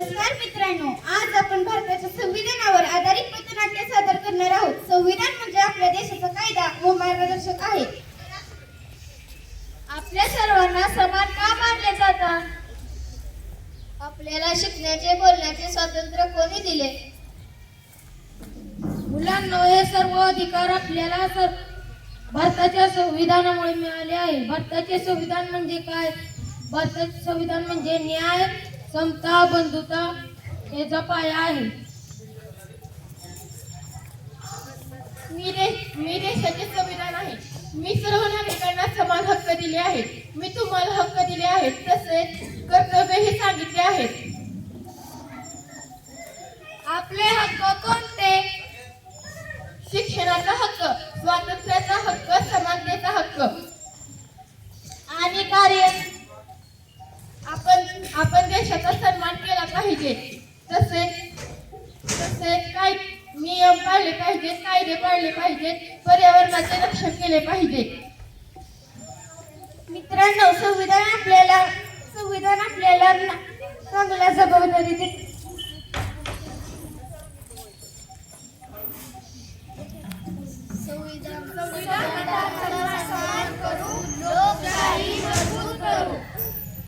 नमस्कार मित्रांनो, आज आपण भारताच्या संविधानावर आधारित पथनाट्य सादर करणार आहोत. संविधान म्हणजे आपल्या देशाचा कायदा व मार्गदर्शक आहे. आपल्या सर्वांना समान का मानले जातात? आपल्याला शिकण्याचे बोलण्याचे स्वातंत्र्य कोणी दिले? मुलांनो, हे सर्व अधिकार आपल्याला भारताच्या संविधानामुळे मिळाले आहे. भारताचे संविधान म्हणजे काय? भारताचे संविधान म्हणजे न्याय, समता, बंधुता याचा पाया आहे. मी देशाचे संविधान आहे. मी सर्व नागरिकांना समान हक्क दिले आहेत. मी तुम्हाला हक्क दिले आहेत, तसेच कर्तव्यही सांगितले आहेत. आपले हक्क कोणते? शिक्षणाचा हक्क, स्वातंत्र्याचा हक्क, समानतेचा हक्क आणि कार्य. आपण देशाचा सन्मान केला पाहिजे. तसेच काय नियम पाळले पाहिजेत, कायदे पाळले पाहिजेत, पर्यावरणाचे रक्षण केले पाहिजे. मित्रांनो, संविधान आपल्याला चांगल्या जबाबदारी देते.